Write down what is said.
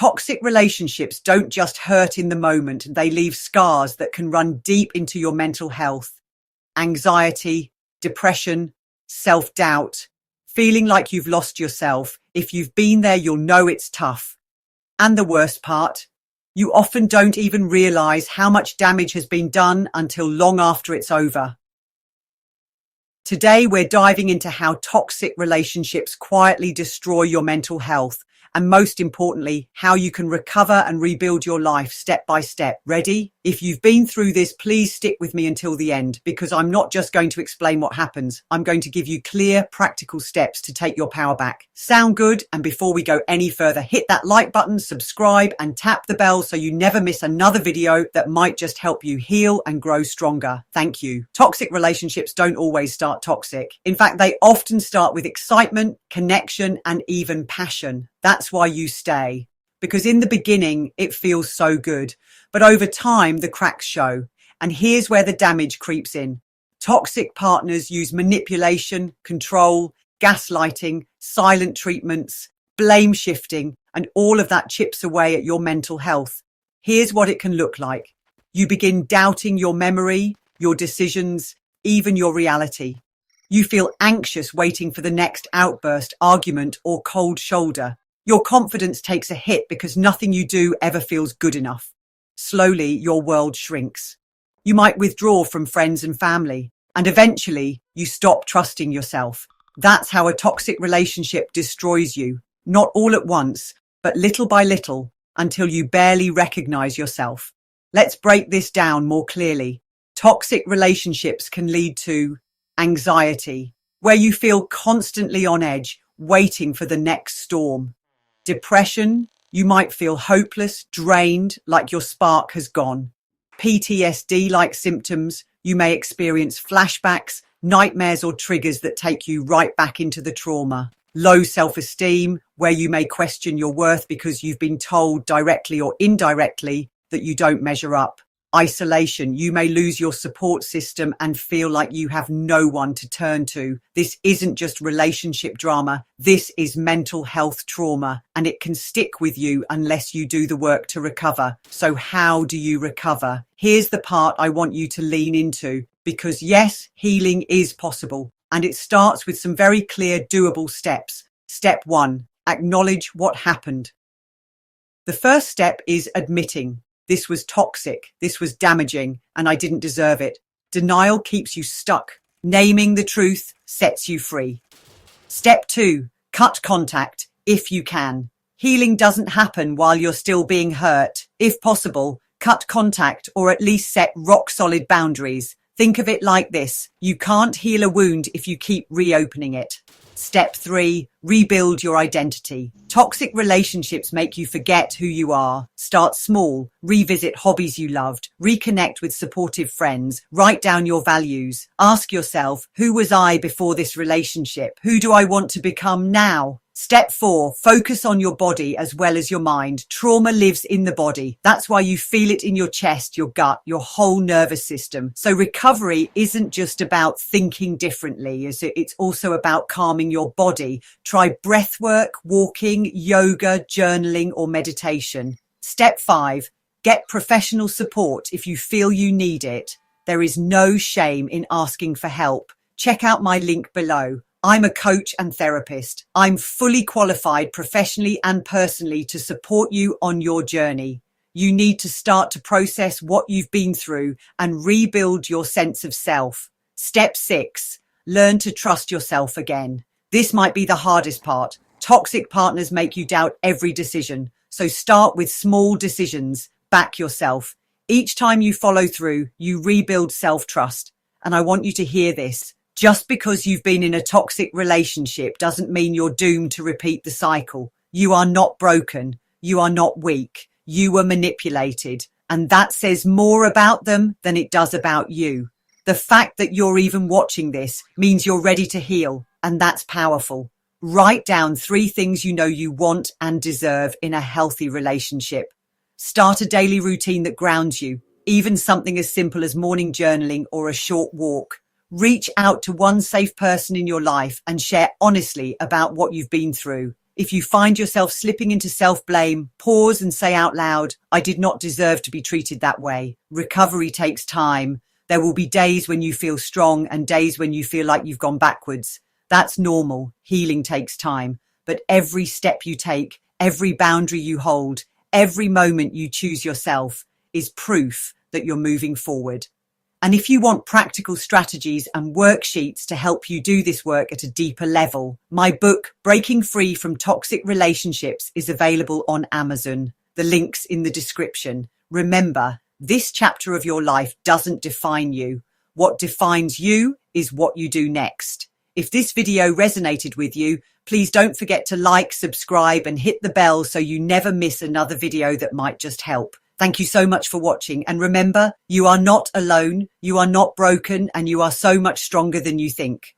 Toxic relationships don't just hurt in the moment, they leave scars that can run deep into your mental health. Anxiety, depression, self-doubt, feeling like you've lost yourself. If you've been there, you'll know it's tough. And the worst part, you often don't even realize how much damage has been done until long after it's over. Today, we're diving into how toxic relationships quietly destroy your mental health, and most importantly, how you can recover and rebuild your life step by step. Ready? If you've been through this, please stick with me until the end, because I'm not just going to explain what happens. I'm going to give you clear, practical steps to take your power back. Sound good? And before we go any further, hit that like button, subscribe, and tap the bell so you never miss another video that might just help you heal and grow stronger. Thank you. Toxic relationships don't always start toxic. In fact, they often start with excitement, connection, and even passion. That's why you stay. Because in the beginning, it feels so good. But over time, the cracks show. And here's where the damage creeps in. Toxic partners use manipulation, control, gaslighting, silent treatments, blame shifting, and all of that chips away at your mental health. Here's what it can look like. You begin doubting your memory, your decisions, even your reality. You feel anxious waiting for the next outburst, argument, or cold shoulder. Your confidence takes a hit because nothing you do ever feels good enough. Slowly, your world shrinks. You might withdraw from friends and family, and eventually, you stop trusting yourself. That's how a toxic relationship destroys you, not all at once, but little by little, until you barely recognize yourself. Let's break this down more clearly. Toxic relationships can lead to anxiety, where you feel constantly on edge, waiting for the next storm. Depression, you might feel hopeless, drained, like your spark has gone. PTSD-like symptoms, you may experience flashbacks, nightmares, or triggers that take you right back into the trauma. Low self-esteem, where you may question your worth because you've been told directly or indirectly that you don't measure up. Isolation, you may lose your support system and feel like you have no one to turn to. This isn't just relationship drama, this is mental health trauma, and it can stick with you unless you do the work to recover. So how do you recover? Here's the part I want you to lean into, because yes, healing is possible, and it starts with some very clear, doable steps. Step 1, acknowledge what happened. The first step is admitting. This was toxic, this was damaging, and I didn't deserve it. Denial keeps you stuck. Naming the truth sets you free. Step 2, cut contact if you can. Healing doesn't happen while you're still being hurt. If possible, cut contact or at least set rock-solid boundaries. Think of it like this. You can't heal a wound if you keep reopening it. Step 3, rebuild your identity. Toxic relationships make you forget who you are. Start small, revisit hobbies you loved, reconnect with supportive friends, write down your values. Ask yourself, who was I before this relationship? Who do I want to become now? Step 4, focus on your body as well as your mind. Trauma lives in the body. That's why you feel it in your chest, your gut, your whole nervous system. So recovery isn't just about thinking differently. It's also about calming your body. Try breath work, walking, yoga, journaling, or meditation. Step 5, get professional support if you feel you need it. There is no shame in asking for help. Check out my link below. I'm a coach and therapist. I'm fully qualified professionally and personally to support you on your journey. You need to start to process what you've been through and rebuild your sense of self. Step 6, learn to trust yourself again. This might be the hardest part. Toxic partners make you doubt every decision. So start with small decisions. Back yourself. Each time you follow through, you rebuild self-trust. And I want you to hear this. Just because you've been in a toxic relationship doesn't mean you're doomed to repeat the cycle. You are not broken. You are not weak. You were manipulated. And that says more about them than it does about you. The fact that you're even watching this means you're ready to heal. And that's powerful. Write down 3 things you know you want and deserve in a healthy relationship. Start a daily routine that grounds you, even something as simple as morning journaling or a short walk. Reach out to one safe person in your life and share honestly about what you've been through. If you find yourself slipping into self-blame, pause and say out loud, I did not deserve to be treated that way. Recovery takes time. There will be days when you feel strong and days when you feel like you've gone backwards. That's normal. Healing takes time. But every step you take, every boundary you hold, every moment you choose yourself is proof that you're moving forward. And if you want practical strategies and worksheets to help you do this work at a deeper level, my book, Breaking Free from Toxic Relationships, is available on Amazon. The link's in the description. Remember, this chapter of your life doesn't define you. What defines you is what you do next. If this video resonated with you, please don't forget to like, subscribe, and hit the bell so you never miss another video that might just help. Thank you so much for watching. And remember, you are not alone, you are not broken, and you are so much stronger than you think.